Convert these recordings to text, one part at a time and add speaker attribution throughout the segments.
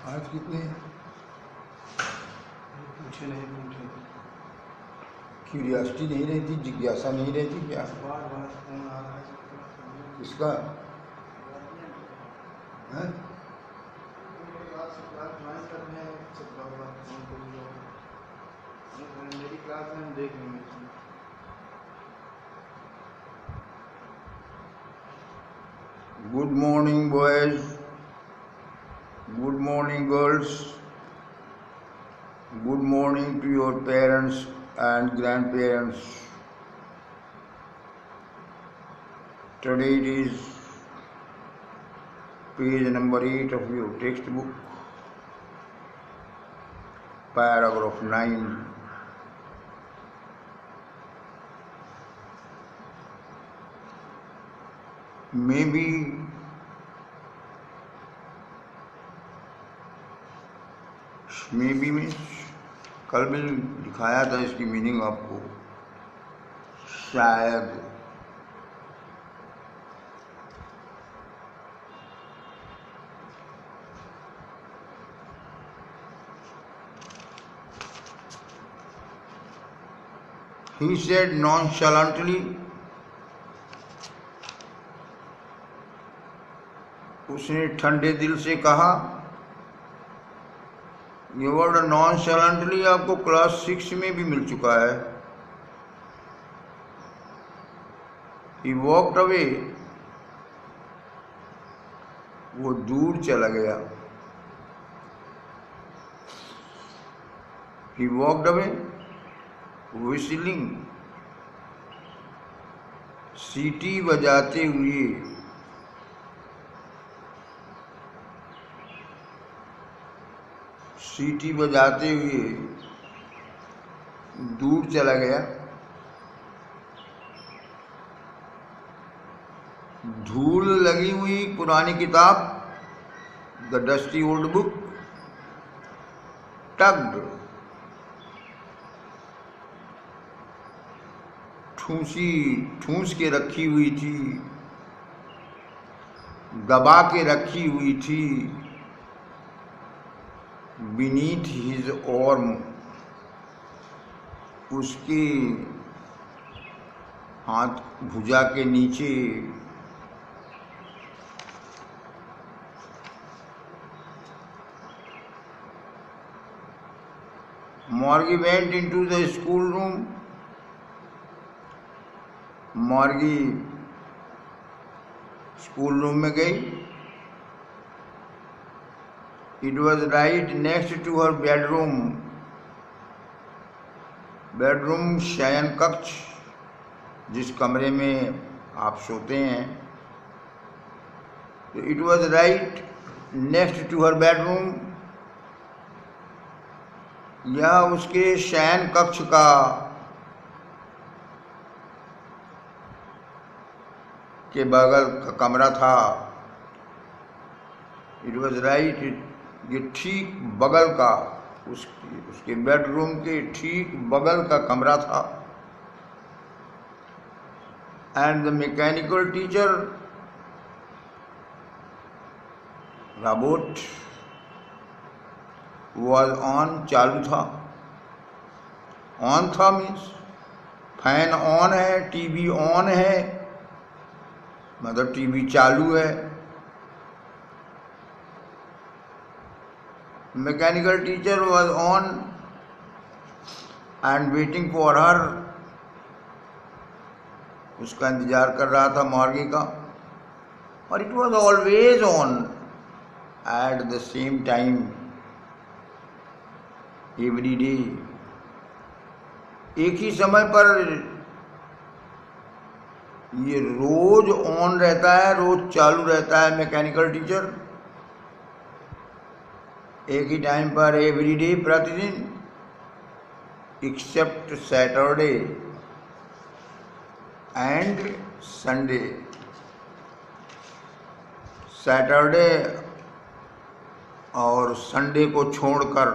Speaker 1: आज कितने
Speaker 2: पूछे नहीं पूछे
Speaker 1: क्यूरियासिटी नहीं रहती, जिज्ञासा नहीं रहती क्या?
Speaker 2: बार बार फोन आ रहा है
Speaker 1: किसका है?
Speaker 2: क्लास ज्वाइन करने सब बार बार फोन करूँगा। मेरी क्लास में हम देख लेंगे इसमें।
Speaker 1: Good morning boys, good morning girls, good morning to your parents and grandparents. Today it is page number 8 of your textbook, paragraph 9. Maybe means कल भी दिखाया था इसकी मीनिंग आपको, शायद। He said nonchalantly, उसने ठंडे दिल से कहा। ये वर्ड नॉनशैलेंटली आपको क्लास 6 में भी मिल चुका है। He walked away, वो दूर चला गया। He walked away, whistling, सीटी बजाते हुए। सीटी बजाते हुए दूर चला गया। धूल लगी हुई पुरानी किताब, the dusty old book, tugged, ठूस के रखी हुई थी, दबा के रखी हुई थी। बीनीथ हिज आर्म, उसके हाथ भुजा के नीचे। Margie went into the school room, Margie school room में गई। It was right next to her bedroom, bedroom शयन कक्ष, जिस कमरे में आप सोते हैं। तो it was right next to her bedroom, यह उसके शयन कक्ष का के बगल का कमरा था। इट वॉज राइट, ये ठीक बगल का, उसके बेडरूम के ठीक बगल का कमरा था। And the mechanical teacher robot was on, चालू था। ऑन था मीन्स फैन ऑन है, टीवी ऑन है, मतलब टीवी चालू है। Mechanical teacher was on and waiting for her, उसका इंतजार कर रहा था मॉर्गी का। और it was always on at the same time, every day, एक ही समय पर ये रोज ऑन रहता है, रोज चालू रहता है मैकेनिकल टीचर, एक ही टाइम पर, एवरी डे, प्रतिदिन, except Saturday and Sunday. Saturday और संडे को छोड़कर।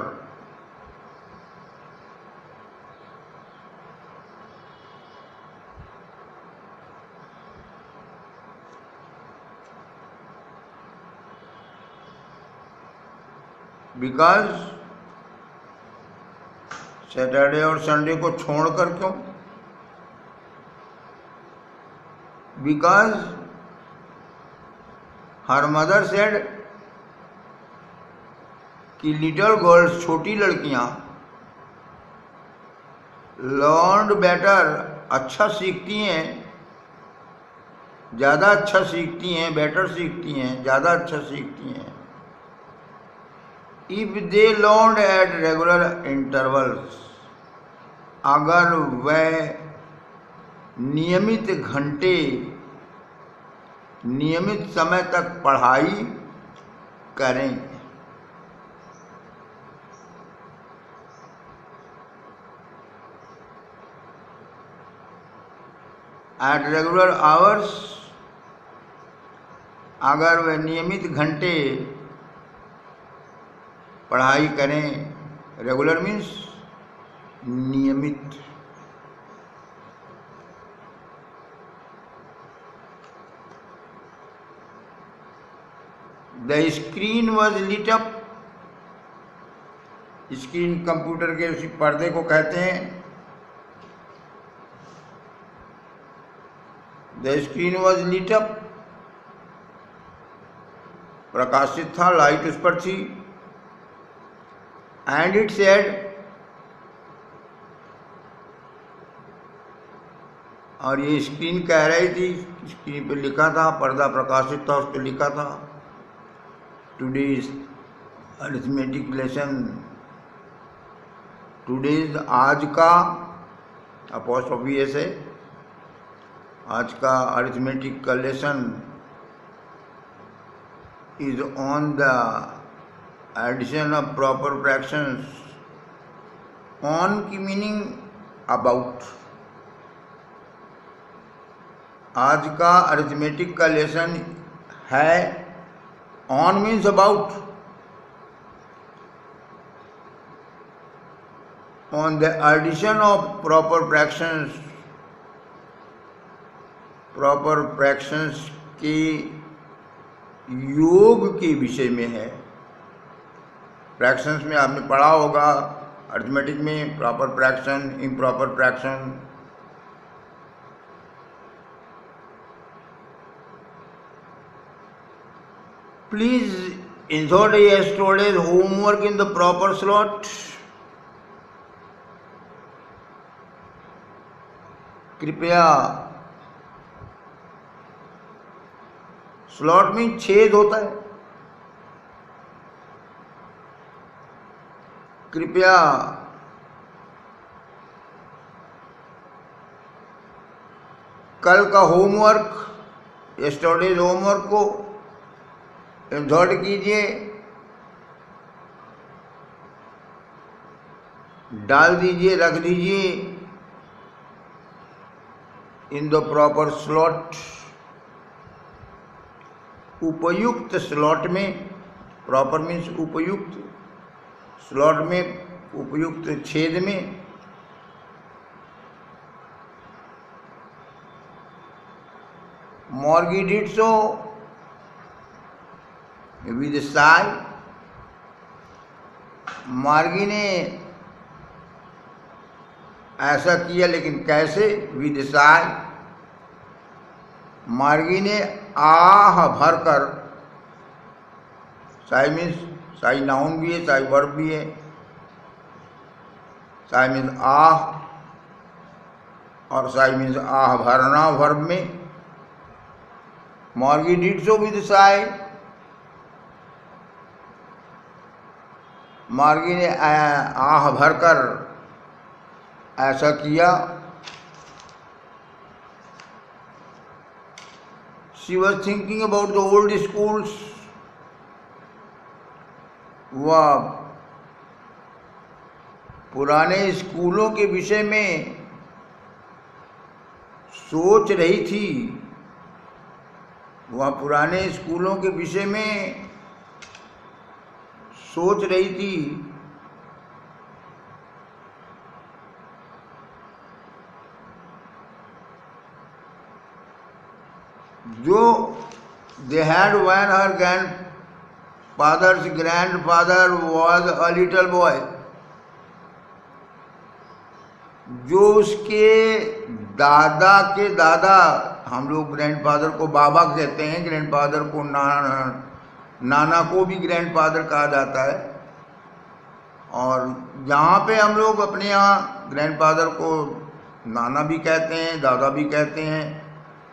Speaker 1: बिकॉज सैटरडे और संडे को छोड़कर क्यों? बिकॉज हर मदर सेड कि लिटिल गर्ल्स, छोटी लड़कियां, लर्न बेटर, अच्छा सीखती हैं, ज़्यादा अच्छा सीखती हैं, बेटर सीखती हैं, ज़्यादा अच्छा सीखती हैं if they learn at regular intervals, अगर वह नियमित घंटे, नियमित समय तक पढ़ाई करें। एट रेगुलर आवर्स, अगर वह नियमित घंटे पढ़ाई करें, रेगुलर मीन्स नियमित। The screen was lit up, screen computer के उसी पर्दे को कहते हैं। The screen was lit up, प्रकाशित था, लाइट उस पर थी। एंड इट सेड, और ये स्क्रीन कह रही थी, स्क्रीन पे लिखा था, पर्दा प्रकाशित था, उस पर लिखा था, टुडेज अरिथमेटिक लेसन, टुडेज आज का, अपॉस्ट्रोफी एस है, आज का अरिथमेटिक का lesson is on the addition of proper fractions. On की मीनिंग अबाउट। आज का अरिथमेटिक का लेसन है, on means about, on the addition of proper fractions, proper fractions के योग के विषय में है। फ्रैक्शंस में आपने पढ़ा होगा, अरिथमेटिक में proper fraction, improper fraction. Please insert yesterday's homework in the proper slot. कृपया, स्लॉट में छेद होता है, कृपया कल का होमवर्क, यस्टरडेज होमवर्क को इंसर्ट कीजिए, डाल दीजिए, रख दीजिए इन द प्रॉपर स्लॉट, उपयुक्त स्लॉट में। प्रॉपर मीन्स उपयुक्त, स्लॉट में उपयुक्त छेद में। मॉर्गी डिड सो विद साई, मार्गी ने ऐसा किया, लेकिन कैसे? विद साई, मार्गी ने आह भरकर, साई मीन्स, साई नाउन भी है, साई वर्ब भी है, साई मीन्स आह, और साई मीन्स आह भरना वर्ब में। मार्गी डिड सो विद साई, मार्गी ने आह भरकर ऐसा किया। She was thinking about the old schools. वह पुराने स्कूलों के विषय में सोच रही थी। वह पुराने स्कूलों के विषय में सोच रही थी। जो they had when her father's grandfather was a little boy. जो उसके दादा के दादा, हम लोग ग्रैंडफादर को बाबा कहते हैं, ग्रैंडफादर को नाना को भी ग्रैंडफादर कहा जाता है। और यहाँ पे हम लोग अपने यहाँ ग्रैंडफादर को नाना भी कहते हैं, दादा भी कहते हैं,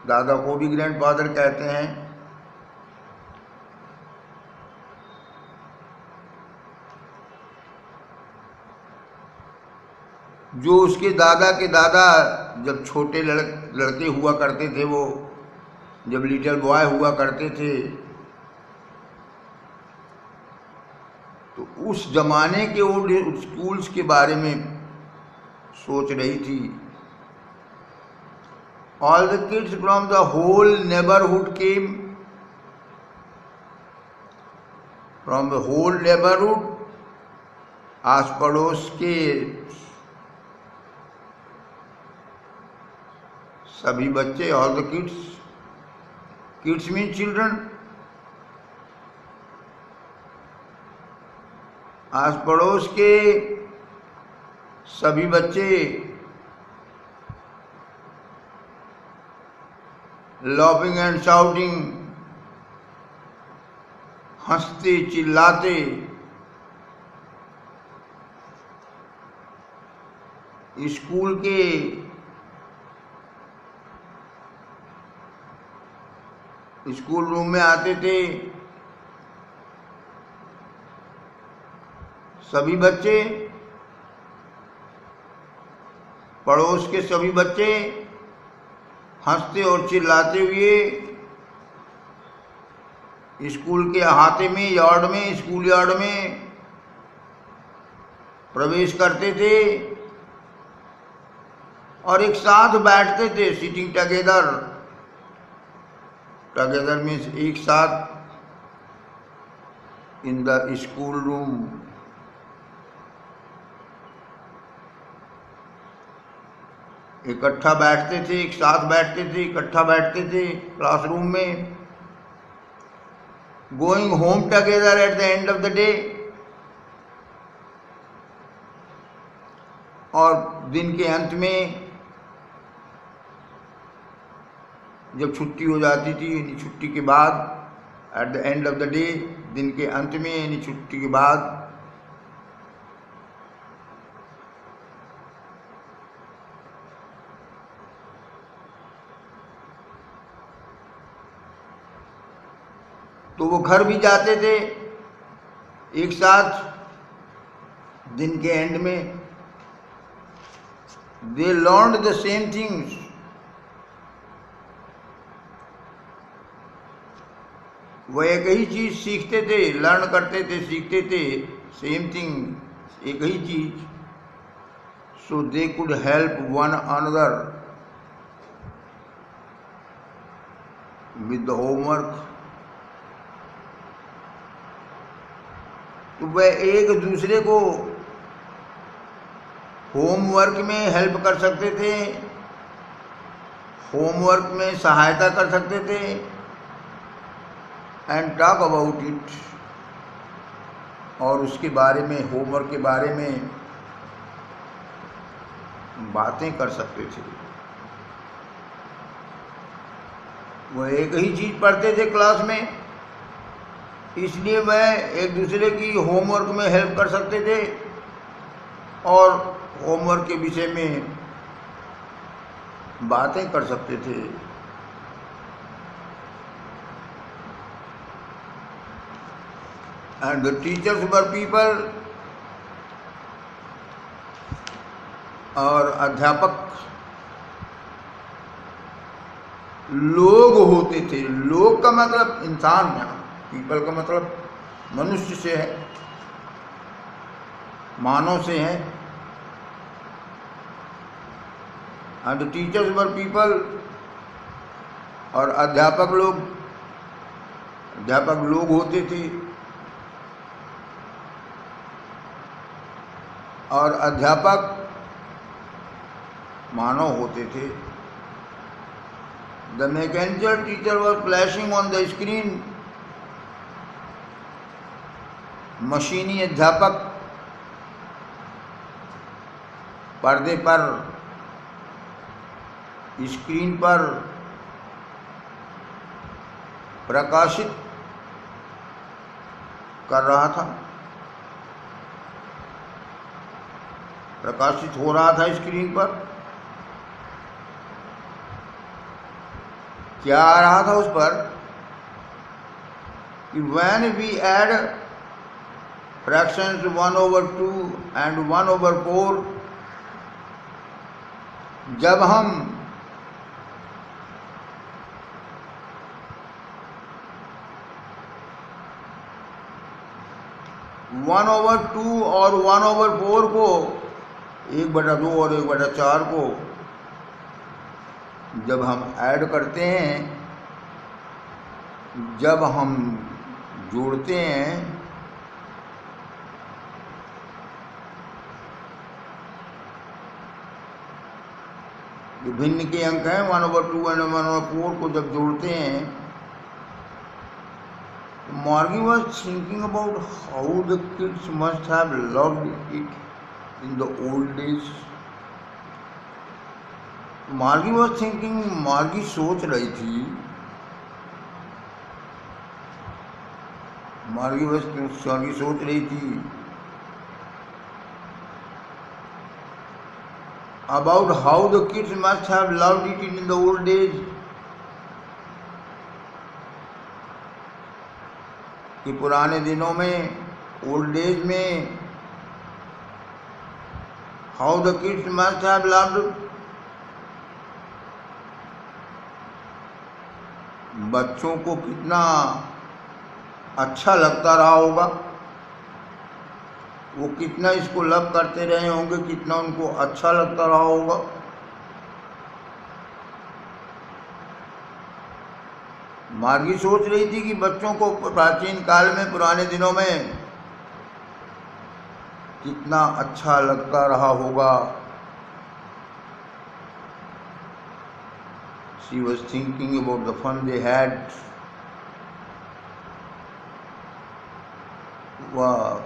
Speaker 1: दादा को भी ग्रैंडफादर कहते हैं। जो उसके दादा के दादा जब छोटे लड़के हुआ करते थे, वो जब लिटिल बॉय हुआ करते थे, तो उस जमाने के ओल्ड स्कूल्स के बारे में सोच रही थी। All the kids from the whole neighbourhood came, from the whole neighbourhood, आस पड़ोस के सभी बच्चे, all the kids, kids mean children, आस पड़ोस के सभी बच्चे, लॉपिंग एंड शाउटिंग, हंसते चिल्लाते, स्कूल के स्कूल रूम में आते थे। सभी बच्चे, पड़ोस के सभी बच्चे हंसते और चिल्लाते हुए स्कूल के अहाते में, यार्ड में, स्कूल यार्ड में प्रवेश करते थे और एक साथ बैठते थे, सिटिंग टुगेदर। टुगेदर मीन्स एक साथ, इन द स्कूल रूम। इकट्ठा बैठते थे, एक साथ बैठते थे, इकट्ठा बैठते थे क्लासरूम में। Going home together at the end of the day, और दिन के अंत में जब छुट्टी हो जाती थी, यानी छुट्टी के बाद, at the end of the day, दिन के अंत में यानी छुट्टी के बाद, तो वो घर भी जाते थे एक साथ दिन के एंड में। दे लर्नड द सेम थिंग्स, वो एक ही चीज सीखते थे, लर्न करते थे, सीखते थे, सेम थिंग, एक ही चीज। So they could help one another with the homework. तो वह एक दूसरे को होमवर्क में हेल्प कर सकते थे, होमवर्क में सहायता कर सकते थे, एंड टॉक अबाउट इट, और उसके बारे में, होमवर्क के बारे में बातें कर सकते थे। वह एक ही चीज पढ़ते थे क्लास में, इसलिए वह एक दूसरे की होमवर्क में हेल्प कर सकते थे और होमवर्क के विषय में बातें कर सकते थे। And the teachers were people, और अध्यापक लोग होते थे। लोग का मतलब इंसान है, पीपल का मतलब मनुष्य से है, मानव से है। And the teachers were people, और अध्यापक लोग होते थे, और अध्यापक मानव होते थे। The mechanical teacher was flashing on the screen, मशीनी अध्यापक पर्दे पर, स्क्रीन पर प्रकाशित कर रहा था, प्रकाशित हो रहा था स्क्रीन पर। क्या आ रहा था उस पर कि when we add fractions 1/2 and 1/4, जब हम 1/2 और 1/4 को 1/2 और 1/4 को जब हम ऐड करते हैं, जब हम जोड़ते हैं, विभिन्न के अंक हैं 1/2 और 1/4 को जब जोड़ते हैं, Margie was thinking about how the kids must have loved it in the old days. मार्गी वॉज थिंकिंग, मार्गी सोच रही थी, मार्गी सोच रही थी about how the kids must have loved it in the old days, कि पुराने दिनों में, ओल्ड डेज में, how the kids must have loved, बच्चों को कितना अच्छा लगता रहा होगा, वो कितना इसको लव करते रहे होंगे, कितना उनको अच्छा लगता रहा होगा। मार्गी सोच रही थी कि बच्चों को प्राचीन काल में, पुराने दिनों में कितना अच्छा लगता रहा होगा। She was thinking about the fun they had. वह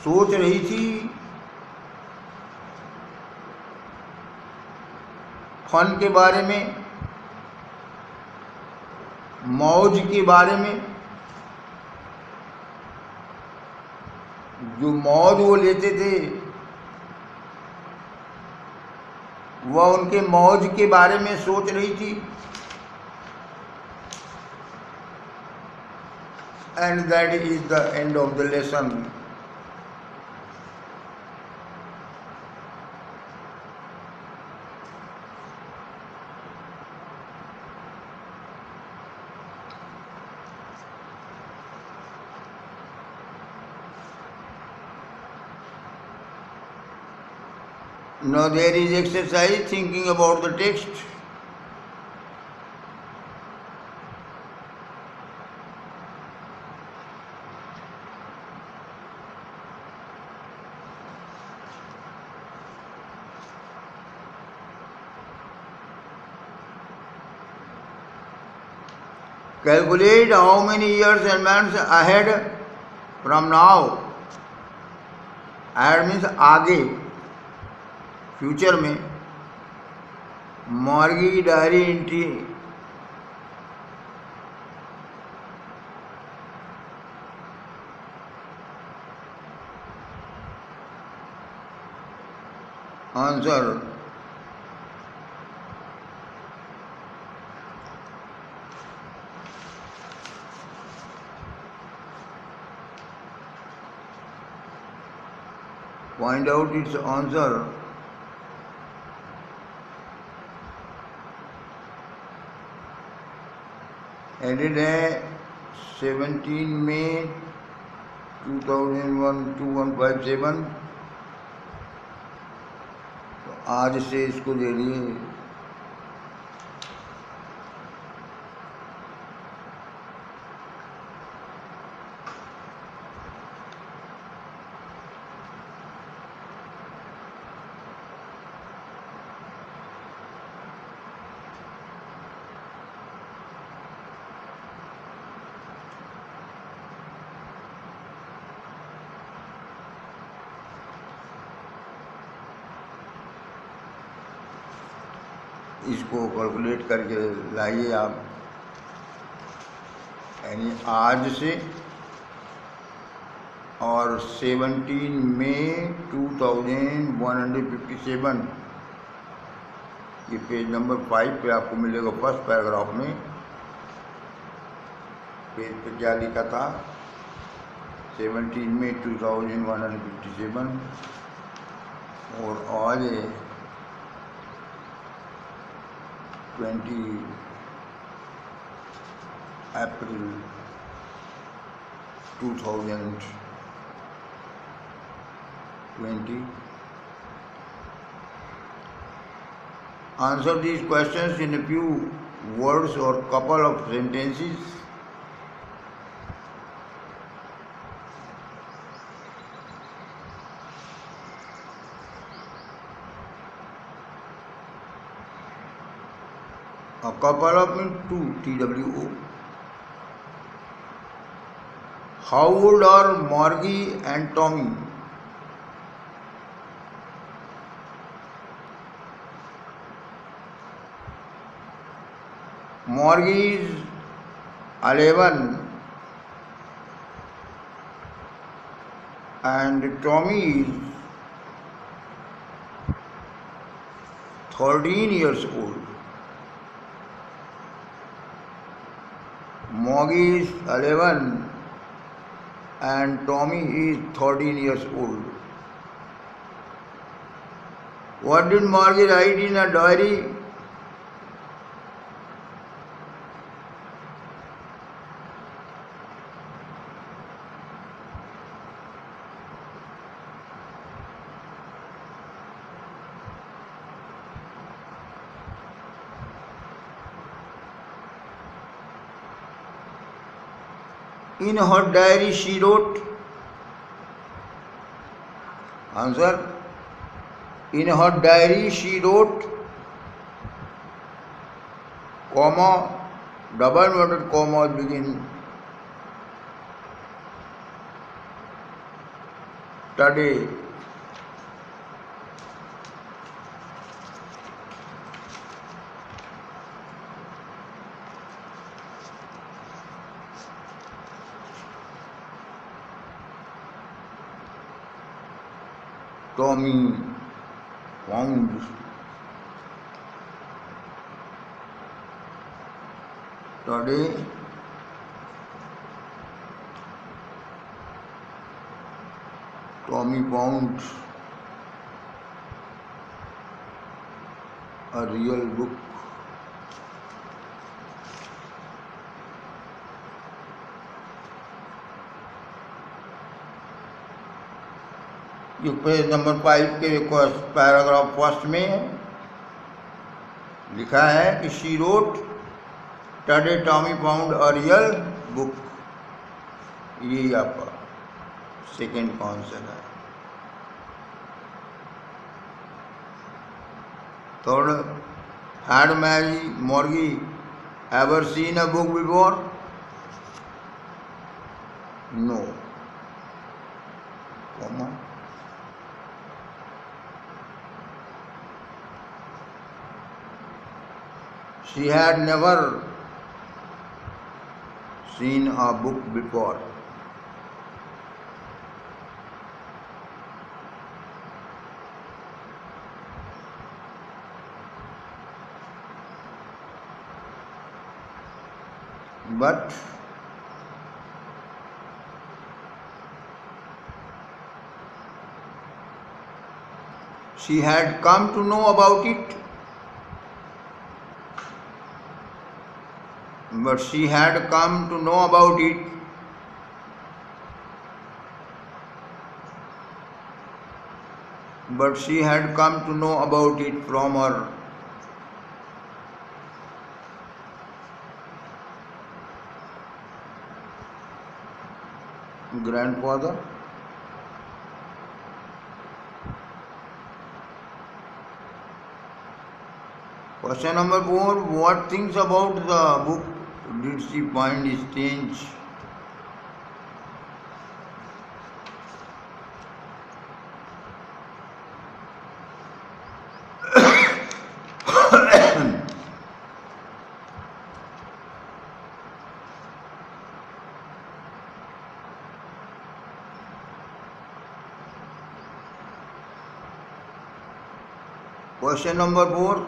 Speaker 1: सोच रही थी फन के बारे में, मौज के बारे में, जो मौज वो लेते थे, वह उनके मौज के बारे में सोच रही थी। And that is the end of the lesson. Now there is exercise thinking about the text. Calculate how many years and months ahead from now. Ahead means आगे, फ्यूचर में। मार्गी की diary entry answer find out its answer. Added है 17 मई 2001 2157। तो आज से इसको दे लिए। इसको कैलकुलेट करके लाइए आप, यानी आज से और 17 मई 2157, ये पेज नंबर 5 पे आपको मिलेगा, फर्स्ट पैराग्राफ में पेज पे क्या लिखा था, 17 मई 2157 और आज 20 अप्रैल 2020. Answer these questions in a few words or couple of sentences. A couple of means two, TWO. How old are Margie and Tommy? Margie is 11 and Tommy is 13 years old. Margie is 11 and Tommy is 13 years old. What did Margie write in a diary? In her diary she wrote, answer, in her diary she wrote, comma, double inverted commas begin, today, Tommy found today Tommy found a real book. ये page number 5 के paragraph first में लिखा है कि she wrote today Tommy found a real book, ये आपका second answer है. Third, had Margie ever seen a book before? No. Comma. She had never seen a book before. But she had come to know about it. But she had come to know about it. But she had come to know about it from her grandfather. Question number 4. What things about the book did she find strange? Question number 4.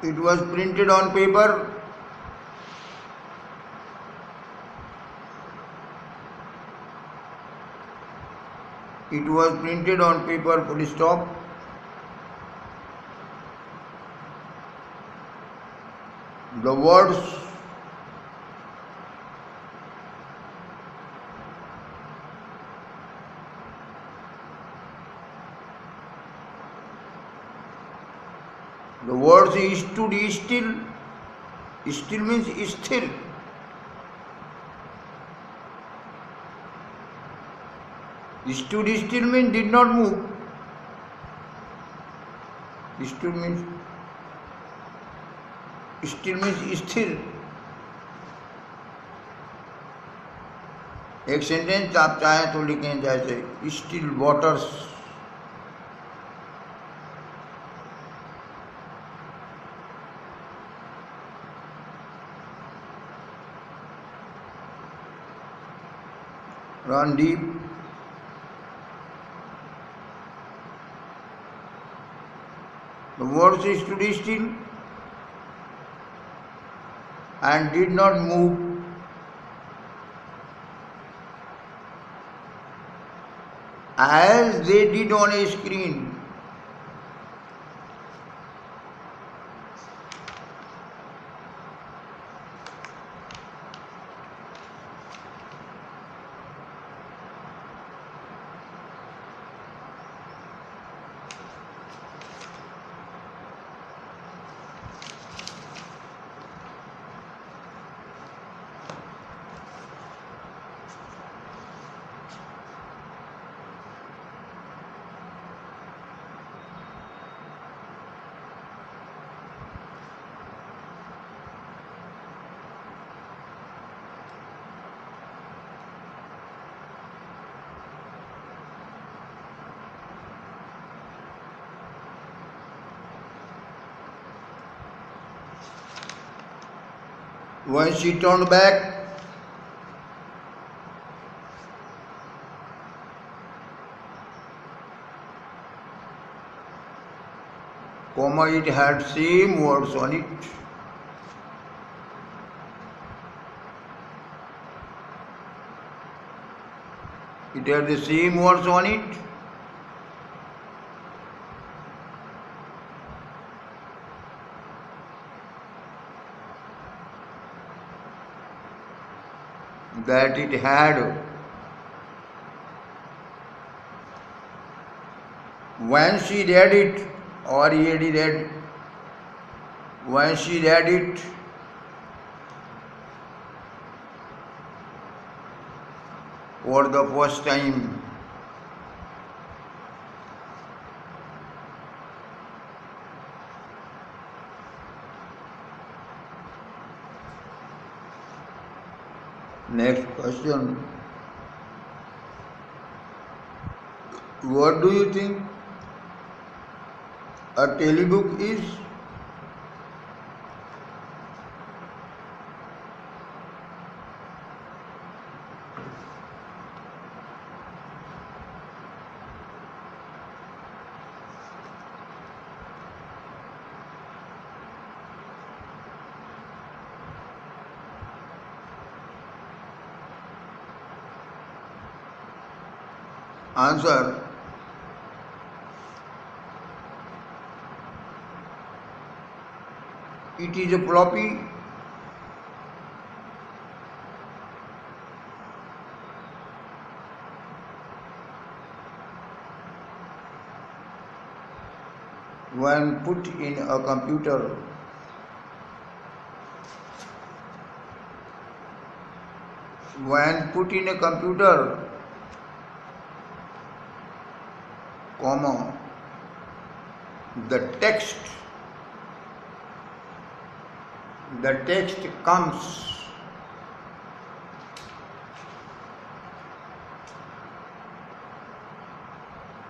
Speaker 1: It was printed on paper. It was printed on paper, full stop. The words stood still. Still means still. Stood still means did not move. Stood means still means स्थिर. एक sentence आप चाहें तो लिखें जैसे still waters. Run deep. The words stood still and did not move. As they did on a screen. When she turned back, comma, it had same words on it. It had the same words on it. That it had. When she read it, or he had read, when she read it, for the first time, next question. What do you think a telebook is? Answer. It is a floppy. When put in a computer. When put in a computer, comma, the text comes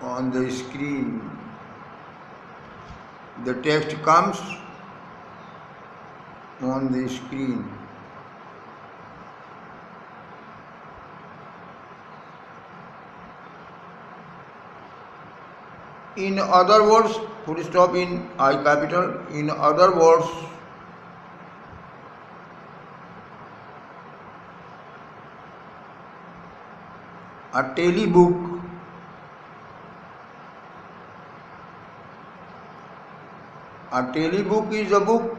Speaker 1: on the screen. The text comes on the screen. In other words, full stop in I capital. In other words, a telebook is a book.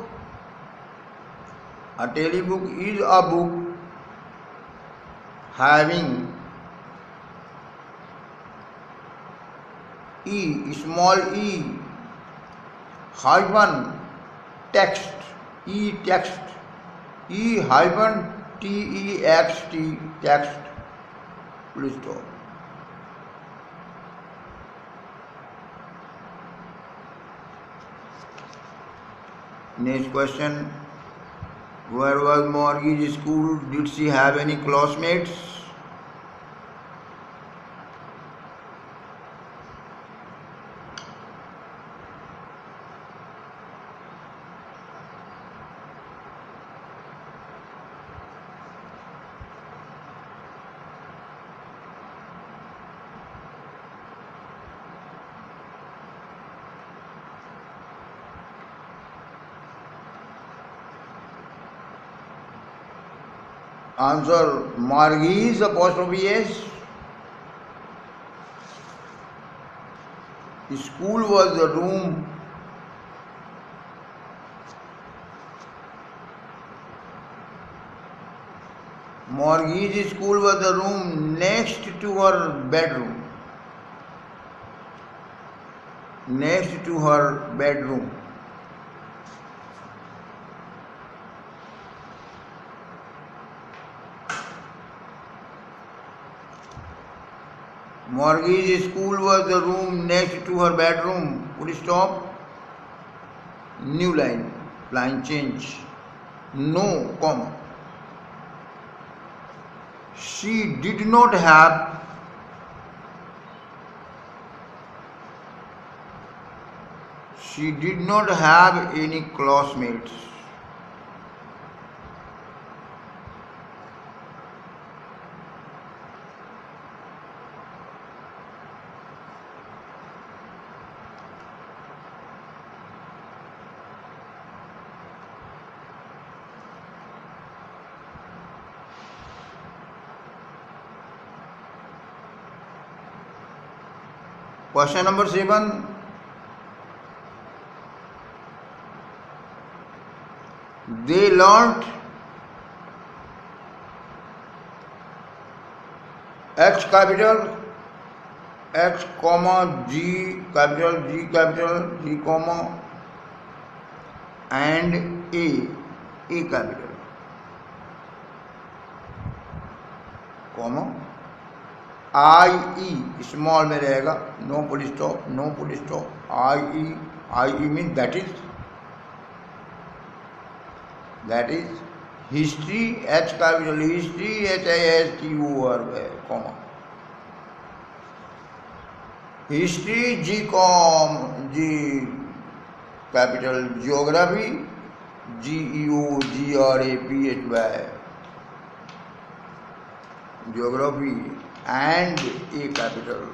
Speaker 1: A telebook is a book having small e hyphen text hyphen text full stop. Next question. Where was Morgie's school? Did she have any classmates? Answer: Margie's apostrophe S. School was the room Margie's school was the room next to her bedroom. Next to her bedroom. Margie's school was the room next to her bedroom. Full stop. New line. Line change. No, comma. She did not have any classmates. Question number 7. They learnt X capital, X comma G capital, G comma and A capital, comma IE small में रहेगा, no full stop, IE means that is history, H capital history, HISTOR है, comma history, G capital geography, GEOGRAPHY geography and A capital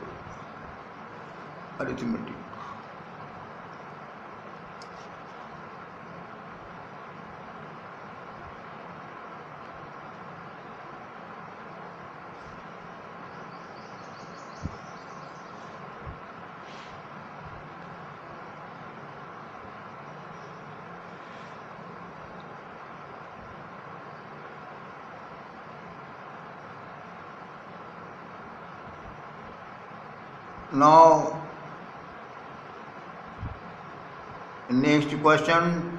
Speaker 1: arithmetic. Now, next question.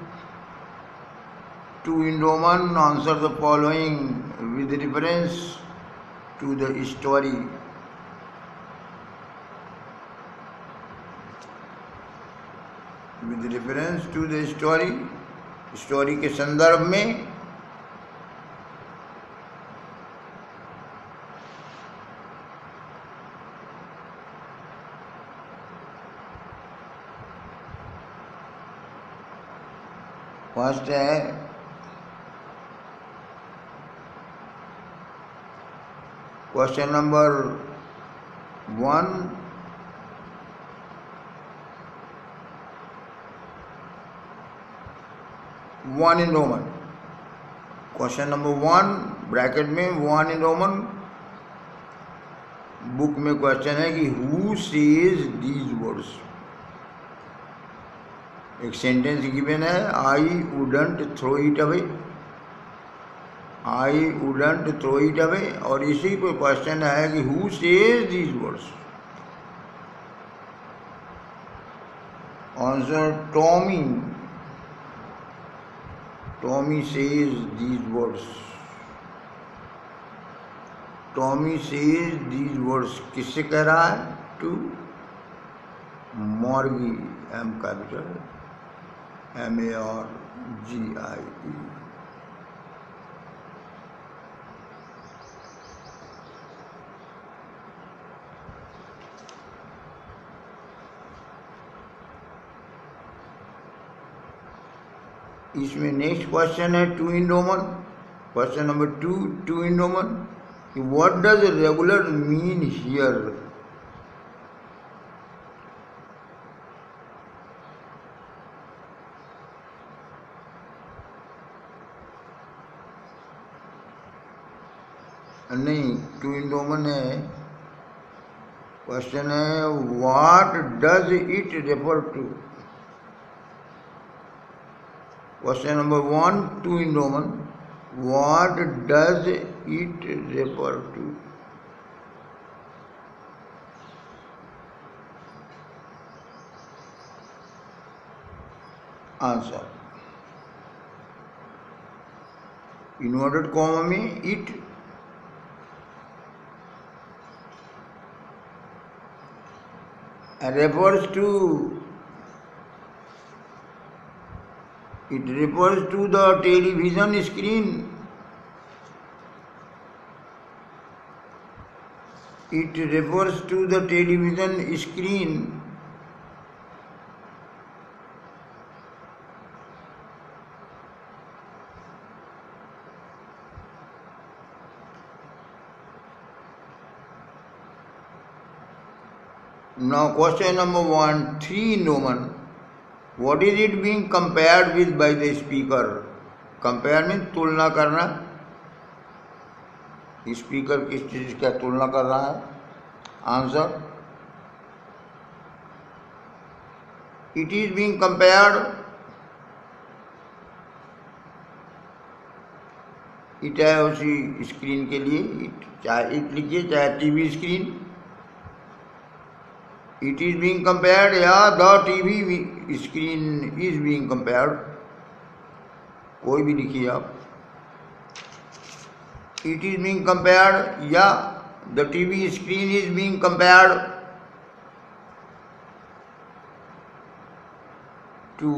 Speaker 1: 2 in Roman. Answer the following with reference to the story. With reference to the story के संदर्भ में first है Question number 1. One in Roman. Question number 1 bracket में 1 in Roman. Book में question है कि who says these words. एक sentence given है, I wouldn't throw it away, I wouldn't throw it away, और इसी पर क्वेश्चन है कि who says these words. Answer Tommy. Tommy says these words. Tommy says these words किससे कह रहा है? To Margie, M capital, MARGIE. इसमें नेक्स्ट क्वेश्चन है 2 in Roman. Question number 2 in Roman. What does regular mean here? नहीं, 2 in Roman है. Question है what does it refer to? Question number 1, 2 in Roman. What does it refer to? Answer. Inverted comma में it refers to the television screen. It refers to the television screen. Now question number 1, 3 in Roman. What is it being compared with by the speaker? Compare means तुलना करना. Speaker किस चीज का तुलना कर रहा है? Answer. It is being compared. It है उसी स्क्रीन के लिए. चाहे इट लिखिए चाहे TV screen. It is being compared या the TV screen is being compared. कोई भी लिखिए आप. It is being compared या the TV screen is being compared to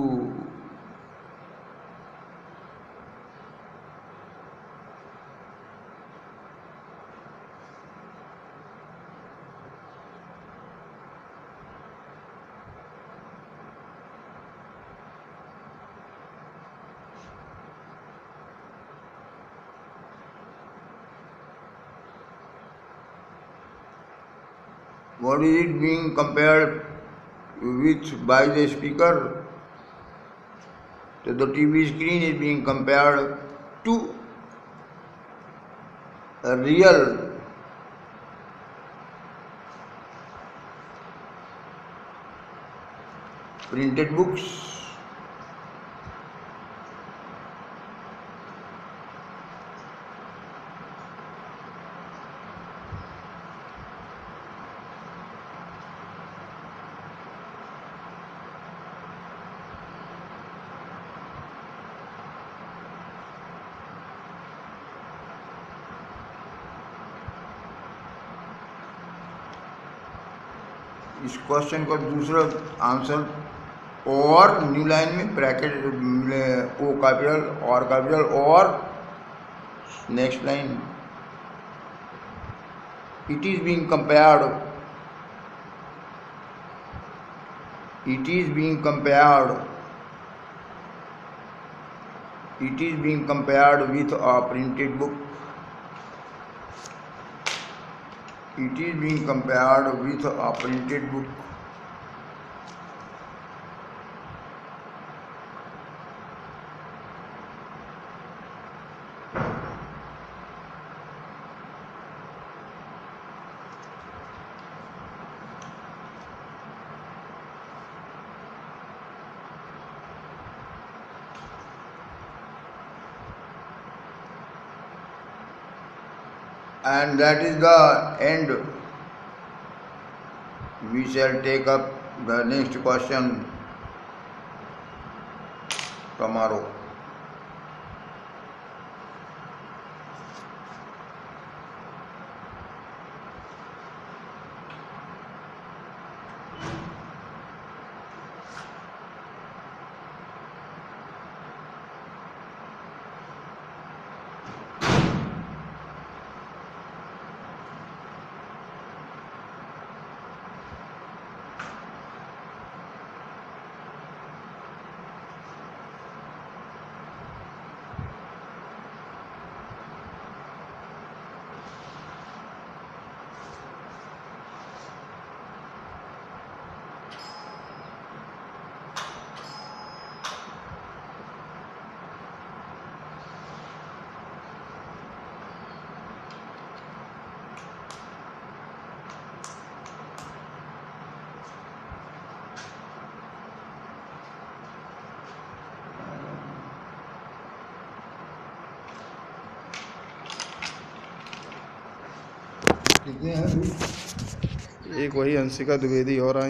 Speaker 1: what is it being compared with by the speaker? So the TV screen is being compared to a real printed books. इस question का दूसरा answer और new line में bracket O capital और capital और next line it is being compared with a printed book. It is being compared with a printed book. And that is the end. We shall take up the next question tomorrow.
Speaker 2: एक वही हंसिका द्विवेदी और आई।